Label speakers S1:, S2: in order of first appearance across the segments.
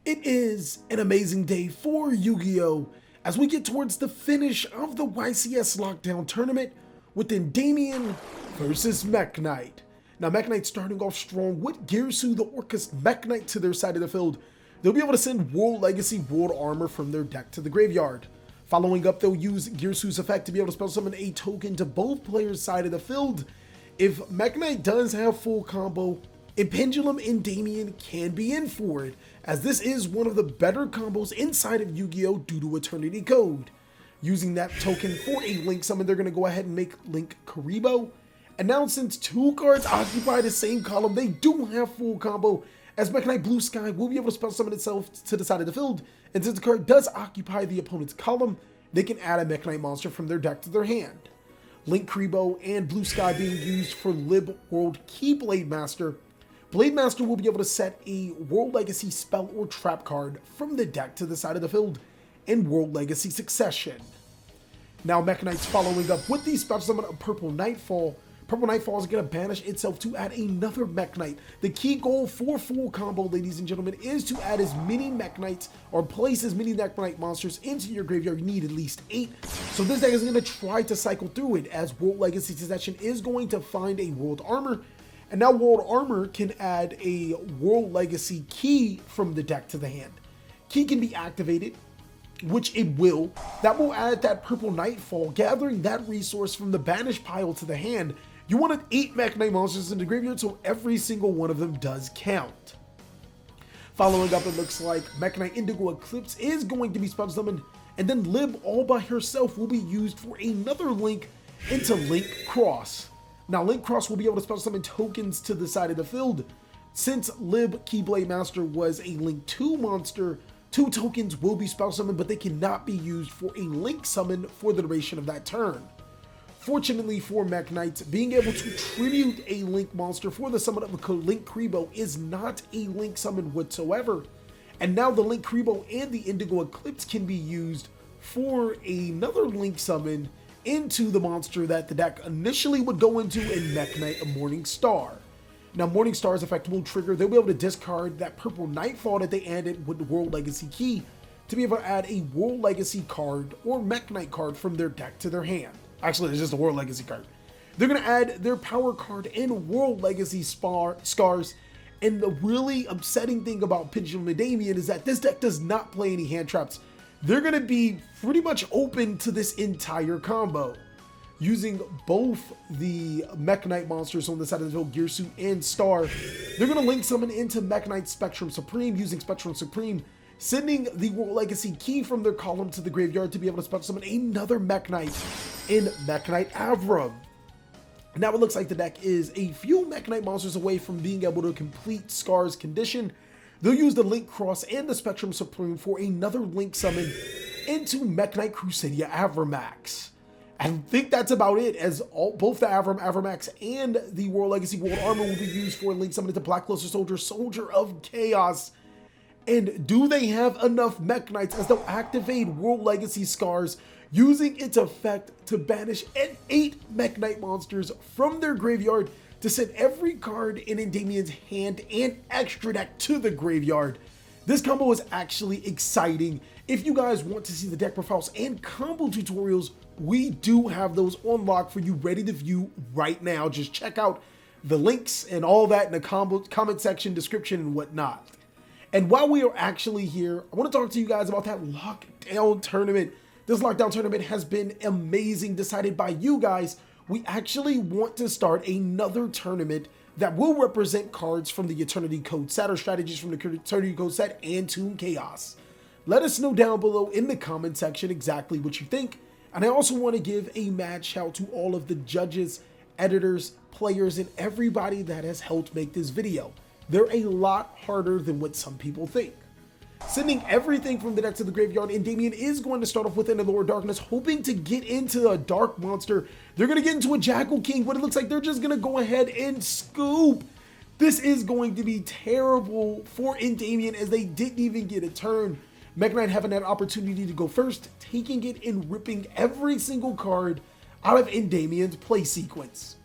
S1: It is an amazing day for Yu-Gi-Oh! As we get towards the finish of the YCS Lockdown Tournament with Endymion versus Mekk Knight. Now Mekk Knight starting off strong with Girsu, the Orcus Mekk Knight to their side of the field. They'll be able to send World Legacy World Armor from their deck to the graveyard. Following up, they'll use Girsu's effect to be able to spell summon a token to both players' side of the field. If Mekk Knight does have full combo, a Pendulum Endymion can be in for it, as this is one of the better combos inside of Yu-Gi-Oh! Due to Eternity Code. Using that token for a Link Summon, they're going to go ahead and make Link Karibo. And now since two cards occupy the same column, they do have full combo, as Mekk Knight Blue Sky will be able to spell summon itself to the side of the field, and since the card does occupy the opponent's column, they can add a Mekk Knight monster from their deck to their hand. Link Karibo and Blue Sky being used for Lib World Key Blade Master. Blade Master will be able to set a World Legacy spell or trap card from the deck to the side of the field in World Legacy Succession. Now Mekk Knight's following up with the special summon of Purple Nightfall. Purple Nightfall is going to banish itself to add another Mekk Knight. The key goal for full combo, ladies and gentlemen, is to add as many Mekk Knights or place as many Mekk Knight monsters into your graveyard. You need at least 8. So this deck is going to try to cycle through it, as World Legacy Succession is going to find a World Armor. And now World Armor can add a World Legacy Key from the deck to the hand. Key can be activated, which it will. That will add that Purple Nightfall, gathering that resource from the banished pile to the hand. You wanted 8 Mekk Knight monsters in the graveyard, so every single one of them does count. Following up, it looks like Mekk Knight Indigo Eclipse is going to be spell summoned, and then Lib all by herself will be used for another link into Link Cross. Now Link Cross will be able to spell summon tokens to the side of the field. Since Lib Keyblade Master was a Link 2 monster, 2 tokens will be spell summoned, but they cannot be used for a Link summon for the duration of that turn. Fortunately for Mekk Knight, being able to tribute a Link monster for the summon of a Link Karibo is not a Link summon whatsoever. And now the Link Karibo and the Indigo Eclipse can be used for another Link summon into the monster that the deck initially would go into in Mekk Knight a Morning Star. Now Morning Star's effect will trigger, they'll be able to discard that Purple Nightfall that they added with the World Legacy Key to be able to add a World Legacy card or Mekk Knight card from their deck to their hand. Actually, it's just a World Legacy card. They're going to add their power card and World Legacy Scars. And the really upsetting thing about Pendulum Endymion is that this deck does not play any hand traps. They're going to be pretty much open to this entire combo. Using both the Mekk Knight monsters on the side of the field, Girsu and Star, they're going to link summon into Mekk Knight Spectrum Supreme using Spectrum Supreme, sending the World Legacy Key from their column to the graveyard to be able to special summon another Mekk Knight in Mekk Knight Avram. Now it looks like the deck is a few Mekk Knight monsters away from being able to complete Scar's condition. They'll use the Link Cross and the Spectrum Supreme for another Link summon into Mekk Knight Crusadia Avramax. I think that's about it, as both the Avramax and the World Legacy World Armor will be used for Link summon into Black Luster Soldier, Soldier of Chaos. And do they have enough Mekk Knights, as they'll activate World Legacy Scars using its effect to banish 8 Mekk Knight monsters from their graveyard to send every card in Endymion's hand and extra deck to the graveyard. This combo is actually exciting. If you guys want to see the deck profiles and combo tutorials, we do have those on lock for you, ready to view right now. Just check out the links and all that in the comment section, description, and whatnot. And while we are actually here, I want to talk to you guys about that lockdown tournament. This lockdown tournament has been amazing, decided by you guys. We actually want to start another tournament that will represent cards from the Eternity Code set or strategies from the Eternity Code set and Toon Chaos. Let us know down below in the comment section exactly what you think. And I also want to give a mad shout to all of the judges, editors, players, and everybody that has helped make this video. They're a lot harder than what some people think. Sending everything from the deck to the graveyard, Endymion is going to start off with an Allure Darkness, hoping to get into a Dark Monster. They're going to get into a Jackal King, but it looks like they're just going to go ahead and scoop. This is going to be terrible for Endymion, as they didn't even get a turn. Mekk Knight having that opportunity to go first, taking it and ripping every single card out of Endymion's play sequence.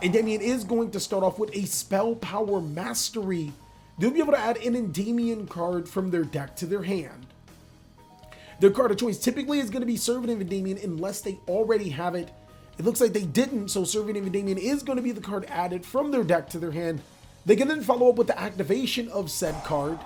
S1: Endymion is going to start off with a Spell Power Mastery they'll be able to add an Endymion card from their deck to their hand. Their card of choice typically is going to be Servant of Endymion unless they already have it. It looks like they didn't, so Servant of Endymion is going to be the card added from their deck to their hand. They can then follow up with the activation of said card.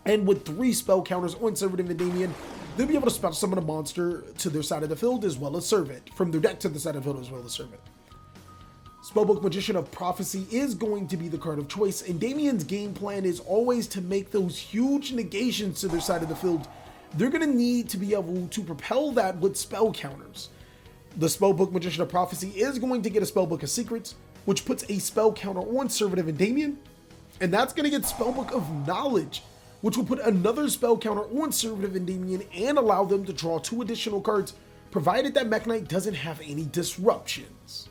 S1: And with 3 spell counters on Servant of Endymion, they'll be able to special summon a monster to their side of the field as well as Servant. From their deck to the side of the field as well as Servant. Spellbook Magician of Prophecy is going to be the card of choice. Endymion's game plan is always to make those huge negations to their side of the field. They're going to need to be able to propel that with spell counters. The Spellbook Magician of Prophecy is going to get a Spellbook of Secrets, which puts a spell counter on Servant of Endymion. And that's going to get Spellbook of Knowledge, which will put another spell counter on Servant of Endymion and allow them to draw 2 additional cards, provided that Mekk Knight doesn't have any disruptions.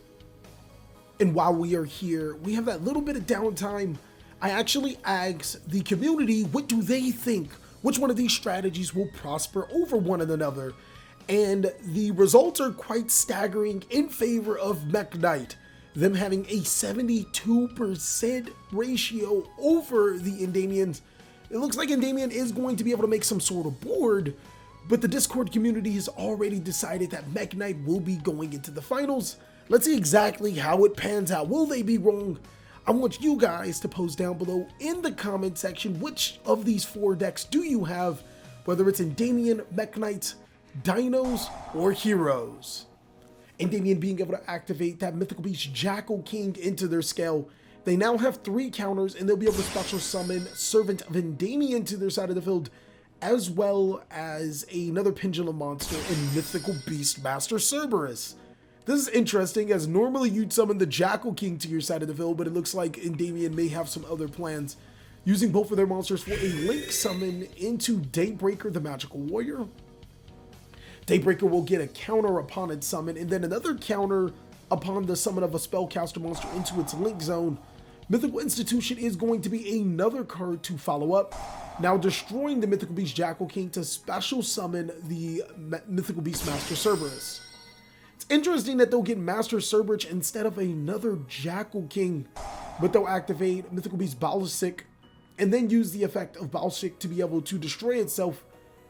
S1: And while we are here, we have that little bit of downtime. I actually asked the community, what do they think? Which one of these strategies will prosper over one another? And the results are quite staggering in favor of Mekk Knight. Them having a 72% ratio over the Endymions. It looks like Endymion is going to be able to make some sort of board, but the Discord community has already decided that Mekk Knight will be going into the finals. Let's see exactly how it pans out. Will they be wrong? I want you guys to post down below in the comment section which of these 4 decks do you have, whether it's Endymion, Mekk Knight, Dinos, or Heroes. Endymion being able to activate that Mythical Beast Jackal King into their scale. They now have 3 counters and they'll be able to special summon Servant of Endymion to their side of the field, as well as another Pendulum monster and Mythical Beast Master Cerberus. This is interesting, as normally you'd summon the Jackal King to your side of the field, but it looks like Endymion may have some other plans, using both of their monsters for a link summon into Daybreaker the Magical Warrior. Daybreaker will get a counter upon its summon, and then another counter upon the summon of a spellcaster monster into its link zone. Mythical Institution is going to be another card to follow up, now destroying the Mythical Beast Jackal King to special summon the Mythical Beast Master Cerberus. It's interesting that they'll get Master Cerberus instead of another Jackal King, but they'll activate Mythical Beast Ballistic and then use the effect of Ballistic to be able to destroy itself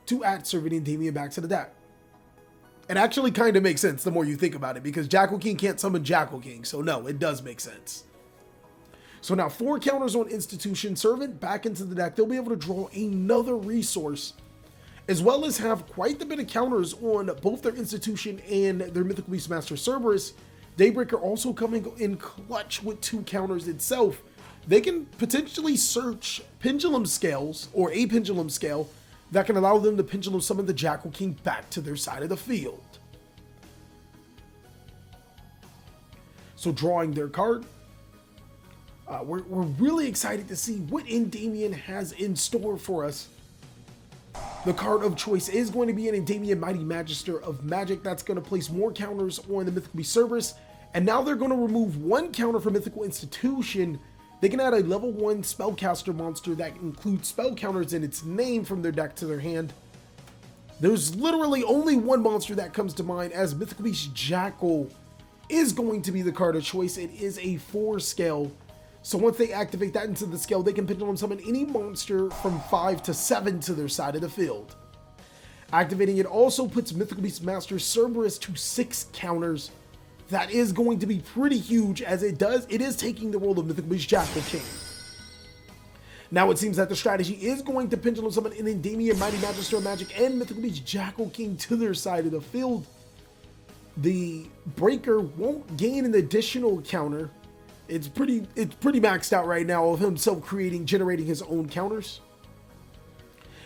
S1: to add Servant Endymion back to the deck. It actually kind of makes sense the more you think about it, because Jackal King can't summon Jackal King, so no, it does make sense. So now 4 counters on Institution, Servant back into the deck. They'll be able to draw another resource, as well as have quite a bit of counters on both their Institution and their Mythical Beast Master Cerberus. Daybreaker also coming in clutch with 2 counters itself. They can potentially search Pendulum Scales, or a Pendulum Scale, that can allow them to Pendulum summon the Jackal King back to their side of the field. So drawing their card, we're really excited to see what Endymion has in store for us. The card of choice is going to be an Endymion Mighty Magister of Magic. That's going to place more counters on the Mythical Beast Cerberus. And now they're going to remove 1 counter from Mythical Institution. They can add a level 1 spellcaster monster that includes spell counters in its name from their deck to their hand. There's literally only 1 monster that comes to mind, as Mythical Beast Jackal is going to be the card of choice. It is a 4 scale. So once they activate that into the scale, they can Pendulum summon any monster from 5 to 7 to their side of the field. Activating it also puts Mythical Beast Master Cerberus to 6 counters. That is going to be pretty huge, as it is taking the role of Mythical Beast Jackal King. Now it seems that the strategy is going to Pendulum summon an Endymion Mighty Magister of Magic and Mythical Beast Jackal King to their side of the field. The Breaker won't gain an additional counter. It's pretty maxed out right now of himself generating his own counters.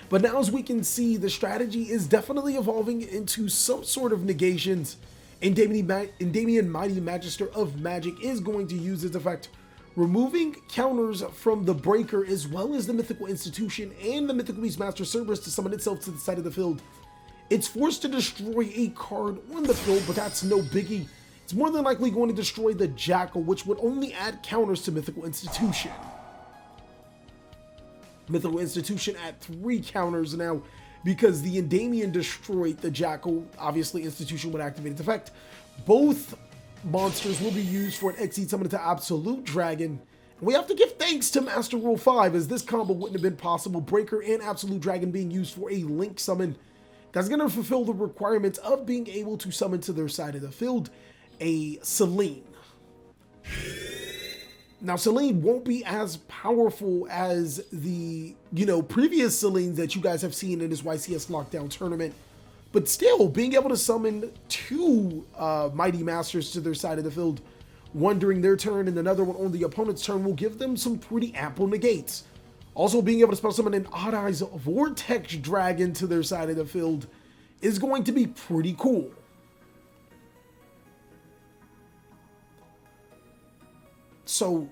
S1: But now, as we can see, the strategy is definitely evolving into some sort of negations. Endymion Mighty Magister of Magic is going to use its effect, removing counters from the Breaker as well as the Mythical Institution and the Mythical Beast Master Cerberus to summon itself to the side of the field. It's forced to destroy a card on the field, but that's no biggie. It's more than likely going to destroy the Jackal, which would only add counters to Mythical Institution. Mythical Institution at 3 counters now, because the Endymion destroyed the Jackal. Obviously, Institution would activate its effect. Both monsters will be used for an Exceed Summon to Absolute Dragon, We have to give thanks to Master Rule 5, as this combo wouldn't have been possible. Breaker and Absolute Dragon being used for a Link summon. That's going to fulfill the requirements of being able to summon to their side of the field a Selene. Now, Selene won't be as powerful as the, previous Selenes that you guys have seen in this YCS Lockdown tournament. But still, being able to summon two Mighty Masters to their side of the field, one during their turn and another one on the opponent's turn, will give them some pretty ample negates. Also, being able to spell summon an Odd Eyes Vortex Dragon to their side of the field is going to be pretty cool. So,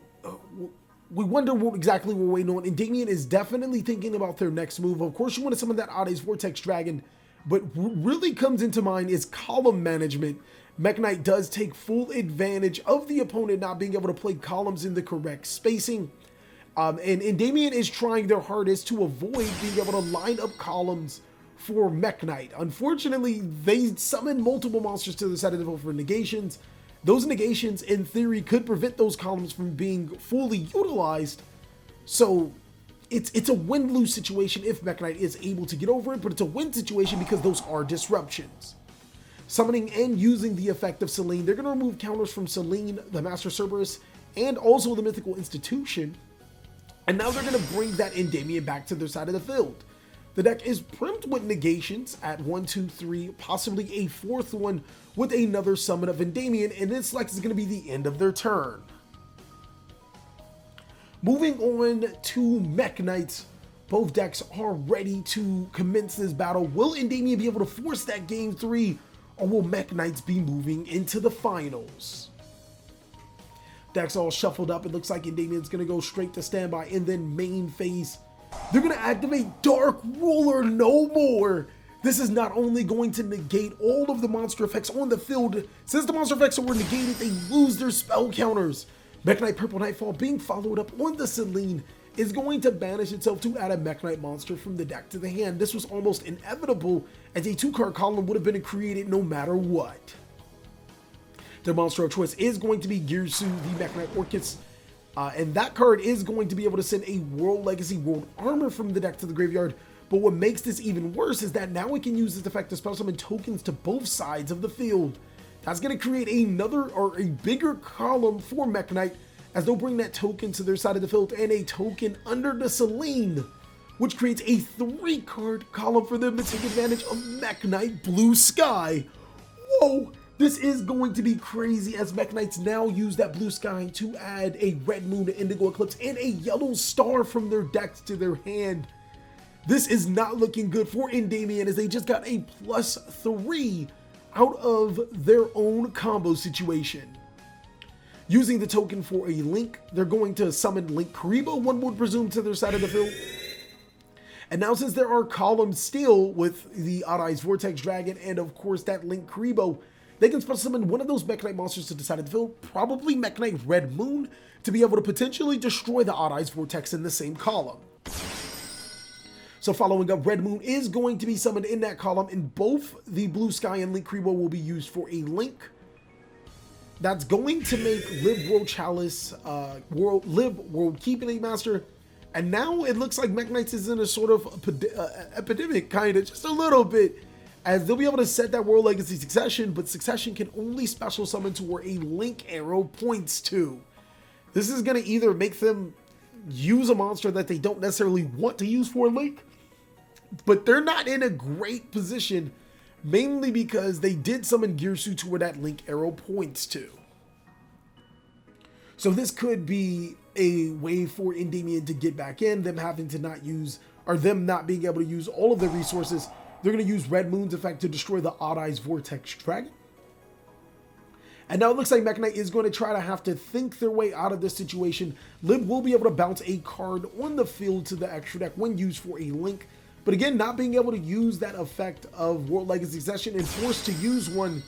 S1: we wonder what exactly we're waiting on. Endymion is definitely thinking about their next move. Of course, you want to summon that Odd Eyes Vortex Dragon, but what really comes into mind is column management. Mekk Knight does take full advantage of the opponent not being able to play columns in the correct spacing. And Endymion is trying their hardest to avoid being able to line up columns for Mekk Knight. Unfortunately, they summon multiple monsters to the side of the field for negations. Those negations, in theory, could prevent those columns from being fully utilized. So it's a win-lose situation if Mekk Knight is able to get over it, but it's a win situation because those are disruptions. Summoning and using the effect of Selene, they're going to remove counters from Selene, the Master Cerberus, and also the Mythical Institution. And now they're going to bring that Endymion back to their side of the field. The deck is primed with negations at 1, 2, 3, possibly a fourth one with another summon of Endymion, and this likely is going to be the end of their turn. Moving on to Mekk Knights, both decks are ready to commence this battle. Will Endymion be able to force that game 3, or will Mekk Knights be moving into the finals? Decks all shuffled up. It looks like Endymion's going to go straight to standby, and then main phase. They're going to activate Dark Ruler no more. This is not only going to negate all of the monster effects on the field. Since the monster effects were negated, they lose their spell counters. Mekk Knight Purple Nightfall being followed up on the Selene is going to banish itself to add a Mekk Knight monster from the deck to the hand. This was almost inevitable, as a 2-card column would have been created no matter what. Their monster of choice is going to be Girsu, the Mekk Knight Orcus. And that card is going to be able to send a World Legacy World Armor from the deck to the graveyard. But what makes this even worse is that now we can use this effect to spell summon tokens to both sides of the field. That's going to create another or a bigger column for Mekk Knight, as they'll bring that token to their side of the field and a token under the Selene, which creates a 3-card column for them to take advantage of Mekk Knight Blue Sky. Whoa! This is going to be crazy, as Mekk Knights now use that Blue Sky to add a Red Moon, to Indigo Eclipse, and a Yellow Star from their decks to their hand. This is not looking good for Endymion, as they just got a +3 out of their own combo situation. Using the token for a Link, they're going to summon Link Karibo, one would presume, to their side of the field. And now, since there are columns still with the Odd Eyes Vortex Dragon and of course that Link Karibo, they can special summon one of those Mekk Knight monsters to the side of the field, probably Mekk Knight Red Moon, to be able to potentially destroy the Odd Eyes Vortex in the same column. So following up, Red Moon is going to be summoned in that column, and both the Blue Sky and Link Karibo will be used for a Link. That's going to make Live World Chalice, Live World Keeping Master. And now it looks like Mekk Knights is in a sort of epidemic, kind of, just a little bit, as they'll be able to set that World Legacy Succession, but Succession can only special summon to where a Link arrow points to. This is going to either make them use a monster that they don't necessarily want to use for a Link, but they're not in a great position, mainly because they did summon Girsu to where that Link arrow points to. So this could be a way for Endymion to get back in, them having to not use, or them not being able to use all of their resources. They're going to use Red Moon's effect to destroy the Odd Eyes Vortex Dragon. And now it looks like Mekk Knight is going to try to have to think their way out of this situation. Lib will be able to bounce a card on the field to the extra deck when used for a Link. But again, not being able to use that effect of World Legacy Succession and forced to use one,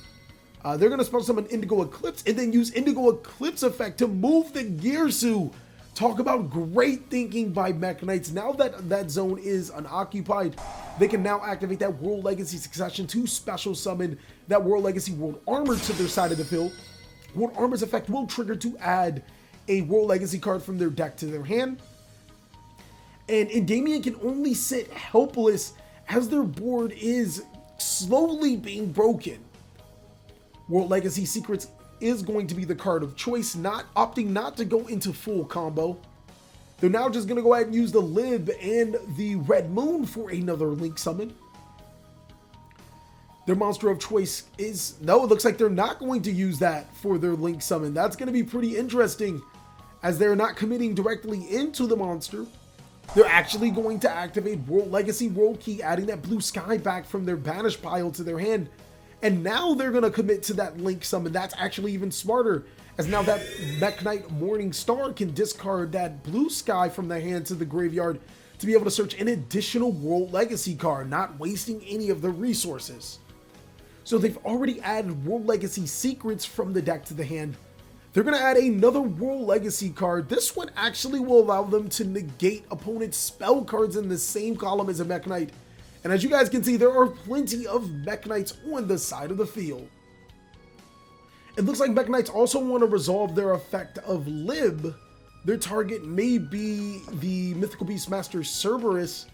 S1: they're going to special summon Indigo Eclipse and then use Indigo Eclipse effect to move the Girsu. Talk about great thinking by Mekk Knights. Now that that zone is unoccupied, they can now activate that World Legacy Succession to special summon that World Legacy World Armor to their side of the field. World Armor's effect will trigger to add a World Legacy card from their deck to their hand. And Endymion can only sit helpless as their board is slowly being broken. World Legacy Secrets is going to be the card of choice, opting not to go into full combo. They're now just going to go ahead and use the Lib and the Red Moon for another Link Summon. Their monster of choice is, no, it looks like they're not going to use that for their Link Summon. That's going to be pretty interesting, as they're not committing directly into the monster. They're actually going to activate World Legacy World Key, adding that blue sky back from their banish pile to their hand. And now they're going to commit to that Link Summon. That's actually even smarter, as now that Mekk Knight Morning Star can discard that blue sky from their hand to the graveyard to be able to search an additional World Legacy card, not wasting any of their resources. So they've already added World Legacy Secrets from the deck to the hand. They're going to add another World Legacy card. This one actually will allow them to negate opponent's spell cards in the same column as a Mekk Knight. And as you guys can see, there are plenty of Mekk Knights on the side of the field. It looks like Mekk Knights also want to resolve their effect of Lib. Their target may be the Mythical Beastmaster Cerberus.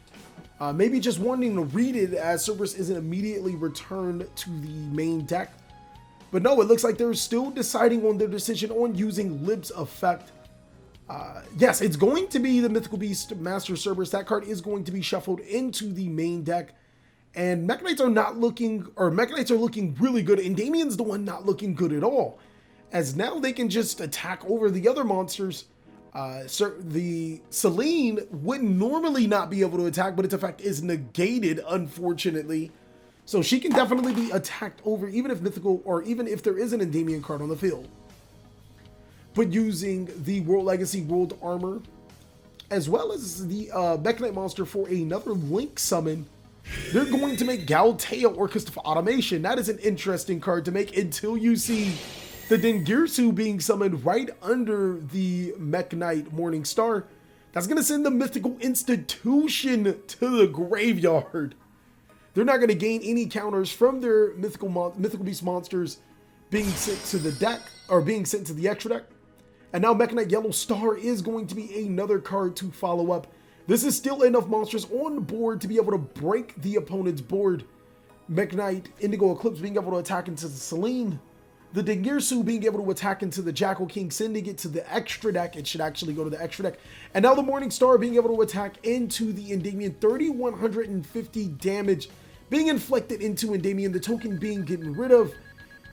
S1: Maybe just wanting to read it, as Cerberus isn't immediately returned to the main deck. But no, it looks like they're still deciding on their decision on using Lib's effect. Yes, it's going to be the Mythical Beastmaster Cerberus. That card is going to be shuffled into the main deck. And Mekk Knights are not looking, or Mekk Knights are looking really good. Endymion's the one not looking good at all, as now they can just attack over the other monsters. The Selene would normally not be able to attack, but its effect is negated, unfortunately. So she can definitely be attacked over, even if mythical, or even if there is an Endymion card on the field. But using the World Legacy World Armor, as well as the Mekk Knight monster for another Link Summon, they're going to make Galtea Orchestra of Automation. That is an interesting card to make until you see the Dengirsu being summoned right under the Mekk Knight Morning Star. That's going to send the Mythical Institution to the graveyard. They're not going to gain any counters from their Mythical Beast monsters being sent to the deck, or being sent to the extra deck. And now Mekk Knight Yellow Star is going to be another card to follow up. This is still enough monsters on board to be able to break the opponent's board. Mekk Knight Indigo Eclipse being able to attack into the Selene. The Dengirsu being able to attack into the Jackal King, sending it to the extra deck. It should actually go to the extra deck. And now the Morning Star being able to attack into the Endymion. 3,150 damage being inflicted into Endymion. The token being gotten rid of,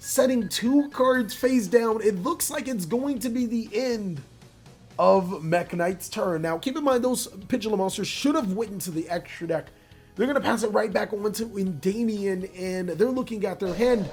S1: setting 2 cards face down. It looks like it's going to be the end of Mekk Knight's turn. Now, keep in mind, those Pendulum monsters should have went into the extra deck. They're going to pass it right back on to Endymion, and they're looking at their hand.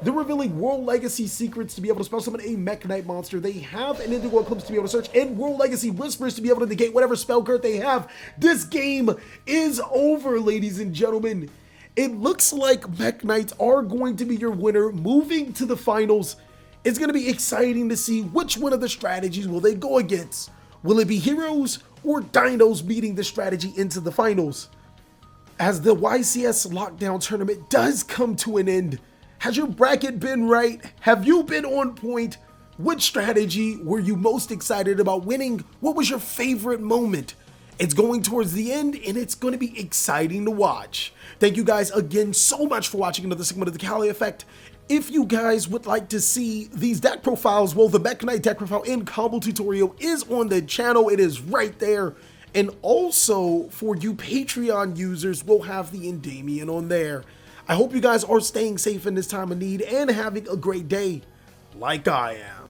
S1: They're revealing World Legacy Secrets to be able to spell summon a Mekk Knight monster. They have an Indigo Eclipse to be able to search, and World Legacy Whispers to be able to negate whatever spell card they have. This game is over, ladies and gentlemen. It looks like Mekk Knights are going to be your winner, moving to the finals. It's going to be exciting to see which one of the strategies will they go against. Will it be Heroes or Dinos beating the strategy into the finals? As the YCS Lockdown Tournament does come to an end, has your bracket been right? Have you been on point? Which strategy were you most excited about winning? What was your favorite moment? It's going towards the end, and it's going to be exciting to watch. Thank you guys again so much for watching another segment of the TCGPLAYER. If you guys would like to see these deck profiles, well, the Mekk Knight deck profile and combo tutorial is on the channel. It is right there. And also, for you Patreon users, we'll have the Endymion on there. I hope you guys are staying safe in this time of need and having a great day like I am.